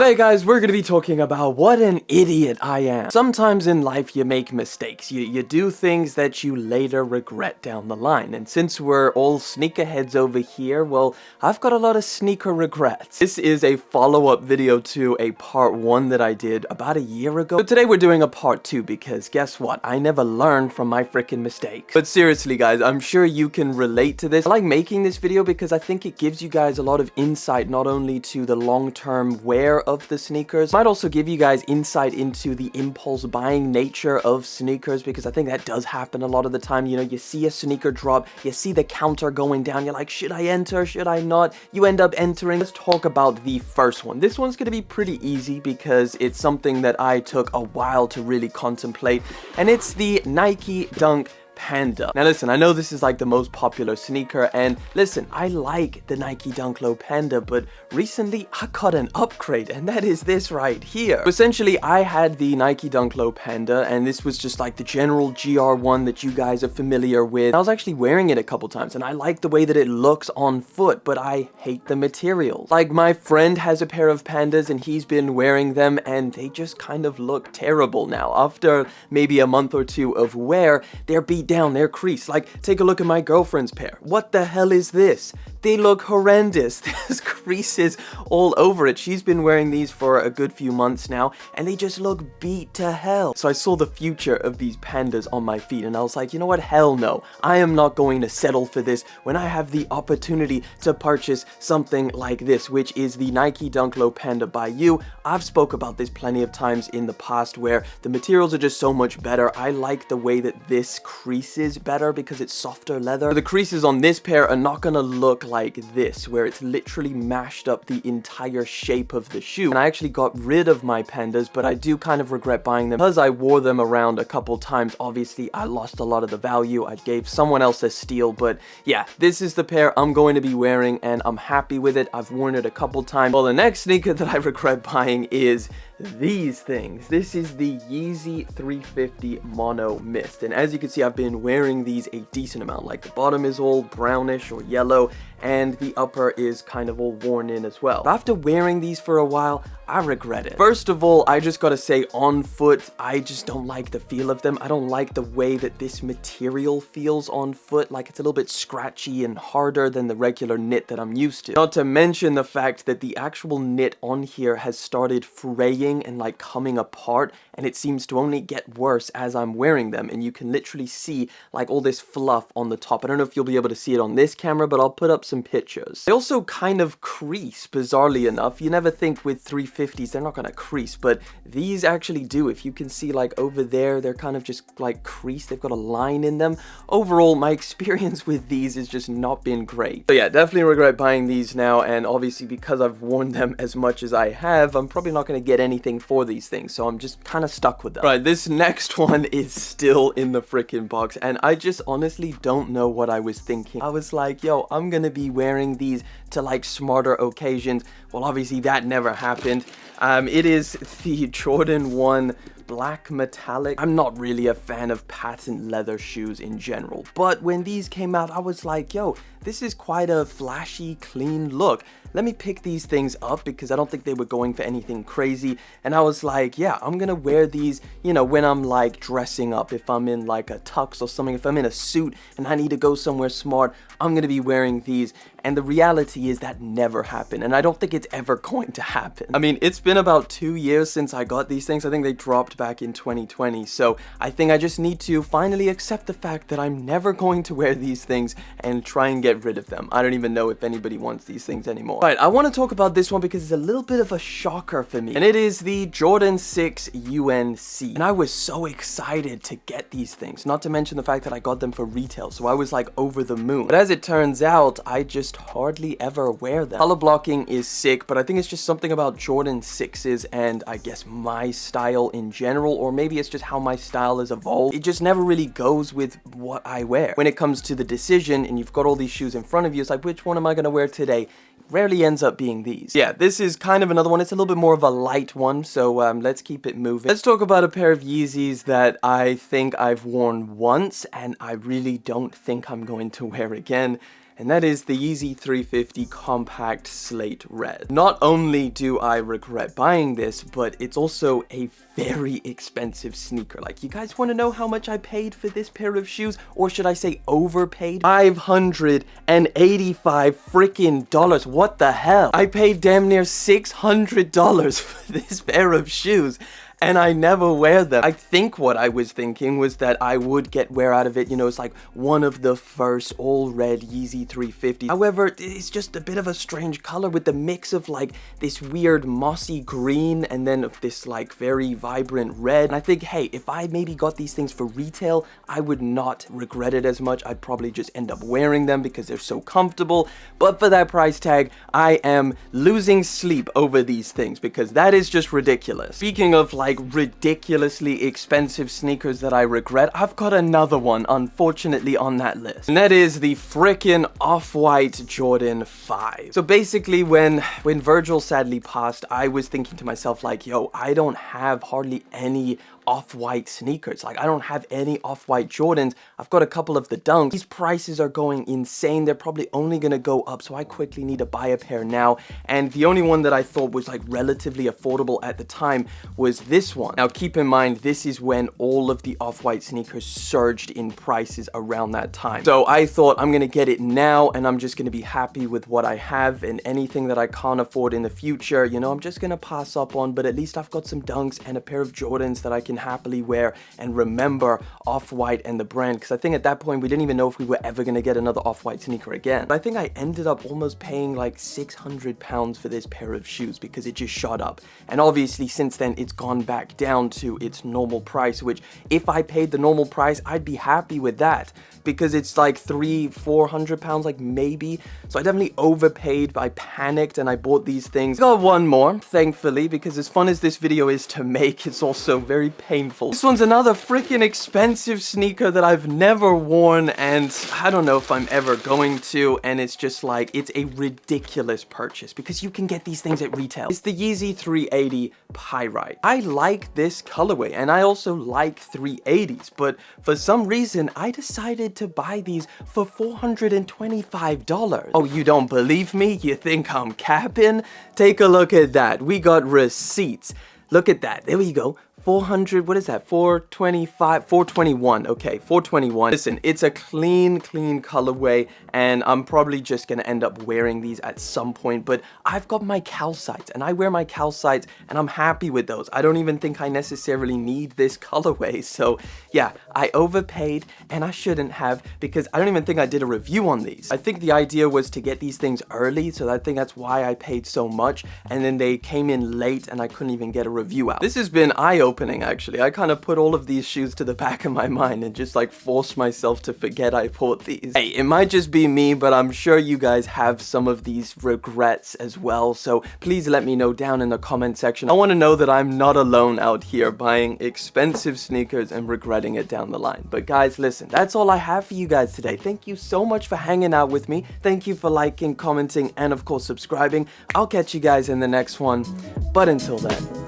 Hey guys, we're gonna be talking about what an idiot I am. Sometimes in life you make mistakes. You do things that you later regret down the line. And since we're all sneakerheads over here, well, I've got a lot of sneaker regrets. This is a follow-up video to a part 1 that I did about a year ago. But today we're doing a part 2 because guess what? I never learned from my freaking mistakes. But seriously guys, I'm sure you can relate to this. I like making this video because I think it gives you guys a lot of insight not only to the long-term wear of the sneakers, might also give you guys insight into the impulse buying nature of sneakers, because I think that does happen a lot of the time. You know, you see a sneaker drop, you see the counter going down, you're like, should I enter, should I not? You end up entering. Let's talk about the first one. This one's gonna be pretty easy because it's something that I took a while to really contemplate, and it's the Nike Dunk Panda. Now listen, I know this is like the most popular sneaker, and listen, I like the Nike Dunk Low Panda, but recently I got an upgrade, and that is this right here. So essentially, I had the Nike Dunk Low Panda, and this was just like the general GR1 that you guys are familiar with. I was actually wearing it a couple times, and I like the way that it looks on foot, but I hate the materials. Like, my friend has a pair of Pandas, and he's been wearing them, and they just kind of look terrible now. After maybe a month or two of wear, they're beat down, they're creased. Like, take a look at my girlfriend's pair. What the hell is this? They look horrendous. There's creases all over it. She's been wearing these for a good few months now, and they just look beat to hell. So I saw the future of these Pandas on my feet, and I was like, you know what? Hell no. I am not going to settle for this when I have the opportunity to purchase something like this, which is the Nike Dunk Low Panda by You. I've spoke about this plenty of times in the past where the materials are just so much better. I like the way that this creases better because it's softer leather. The creases on this pair are not gonna look like this, where it's literally mashed up the entire shape of the shoe. And I actually got rid of my Pandas, but I do kind of regret buying them because I wore them around a couple times. Obviously, I lost a lot of the value. I gave someone else a steal, but yeah, this is the pair I'm going to be wearing, and I'm happy with it. I've worn it a couple times. Well, the next sneaker that I regret buying is these things. This is the Yeezy 350 Mono Mist, and as you can see, I've been wearing these a decent amount. Like, the bottom is all brownish or yellow, and the upper is kind of all worn in as well. But after wearing these for a while, I regret it. First of all, I just gotta say, on foot, I just don't like the feel of them. I don't like the way that this material feels on foot. Like, it's a little bit scratchy and harder than the regular knit that I'm used to. Not to mention the fact that the actual knit on here has started fraying and like coming apart, and it seems to only get worse as I'm wearing them, and you can literally see like all this fluff on the top. I don't know if you'll be able to see it on this camera, but I'll put up some pictures. They also kind of crease, bizarrely enough. You never think with 350s they're not gonna crease, but these actually do. If you can see, like over there, they're kind of just like creased. They've got a line in them. Overall, my experience with these has just not been great. So yeah, definitely regret buying these now, and obviously because I've worn them as much as I have, I'm probably not gonna get anything for these things, so I'm just kind of stuck with them. Right, this next one is still in the freaking box, and I just honestly don't know what I was thinking. I was like, yo, I'm gonna be wearing these to like smarter occasions. Well, obviously that never happened. It is the Jordan 1 black metallic. I'm not really a fan of patent leather shoes in general, but when these came out, I was like, yo, this is quite a flashy, clean look. Let me pick these things up because I don't think they were going for anything crazy. And I was like, yeah, I'm gonna wear these, you know, when I'm like dressing up. If I'm in like a tux or something, if I'm in a suit and I need to go somewhere smart, I'm gonna be wearing these. And the reality is that never happened, and I don't think it's ever going to happen. I mean, it's been about 2 years since I got these things. I think they dropped back in 2020, so I think I just need to finally accept the fact that I'm never going to wear these things and try and get rid of them. I don't even know if anybody wants these things anymore. Right, I want to talk about this one because it's a little bit of a shocker for me, and it is the Jordan 6 UNC. And I was so excited to get these things, not to mention the fact that I got them for retail, so I was like over the moon. But as it turns out, I just hardly ever wear them. Color blocking is sick, but I think it's just something about Jordan 6s and I guess my style in general, or maybe it's just how my style has evolved. It just never really goes with what I wear. When it comes to the decision and you've got all these shoes in front of you, it's like, which one am I gonna wear today? Rarely ends up being these. Yeah, this is kind of another one. It's a little bit more of a light one, so let's keep it moving. Let's talk about a pair of Yeezys that I think I've worn once and I really don't think I'm going to wear again. and that is the Yeezy 350 Compact Slate Red. Not only do I regret buying this, but it's also a very expensive sneaker. Like, you guys want to know how much I paid for this pair of shoes? Or should I say overpaid? $585 freaking dollars. What the hell? I paid damn near $600 for this pair of shoes, and I never wear them. I think what I was thinking was that I would get wear out of it. You know, it's like one of the first all red Yeezy 350. However, it's just a bit of a strange color with the mix of like this weird mossy green and then of this like very vibrant red. And I think, hey, if I maybe got these things for retail, I would not regret it as much. I'd probably just end up wearing them because they're so comfortable. But for that price tag, I am losing sleep over these things because that is just ridiculous. Speaking of like ridiculously expensive sneakers that I regret, I've got another one unfortunately on that list, and that is the frickin' Off-White Jordan 5. So basically when Virgil sadly passed, I was thinking to myself like, yo, I don't have hardly any Off-White sneakers. Like, I don't have any Off-White Jordans. I've got a couple of the Dunks. These prices are going insane. They're probably only gonna go up, so I quickly need to buy a pair now. And the only one that I thought was like relatively affordable at the time was this one. Now keep in mind, this is when all of the Off-White sneakers surged in prices around that time. So I thought, I'm gonna get it now and I'm just gonna be happy with what I have, and anything that I can't afford in the future, you know, I'm just gonna pass up on. But at least I've got some Dunks and a pair of Jordans that I can happily wear and remember Off-White and the brand, because I think at that point we didn't even know if we were ever going to get another Off-White sneaker again. But I think I ended up almost paying like £600 for this pair of shoes because it just shot up. And obviously since then it's gone back down to its normal price, which if I paid the normal price, I'd be happy with that, because it's like £300-400 like maybe. So I definitely overpaid. I panicked and I bought these things. Got one more, thankfully, because as fun as this video is to make, it's also very painful. This one's another freaking expensive sneaker that I've never worn, and I don't know if I'm ever going to, and it's just like, it's a ridiculous purchase because you can get these things at retail. It's the Yeezy 380 Pyrite. I like this colorway and I also like 380s, but for some reason I decided to buy these for $425. Oh, you don't believe me? You think I'm capping? Take a look at that. We got receipts. Look at that. There we go. 400, what is that? 425, 421. Okay, 421. Listen, it's a clean colorway, and I'm probably just gonna end up wearing these at some point, but I've got my calcites, and I wear my calcites, and I'm happy with those. I don't even think I necessarily need this colorway, so yeah, I overpaid, and I shouldn't have, because I don't even think I did a review on these. I think the idea was to get these things early, so I think that's why I paid so much, and then they came in late, and I couldn't even get a review out. This has been eye-opening, actually. I kind of put all of these shoes to the back of my mind and just like forced myself to forget I bought these. Hey, it might just be me, but I'm sure you guys have some of these regrets as well, so please let me know down in the comment section. I want to know that I'm not alone out here buying expensive sneakers and regretting it down the line. But guys, listen, that's all I have for you guys today. Thank you so much for hanging out with me. Thank you for liking, commenting, and of course subscribing. I'll catch you guys in the next one, but until then,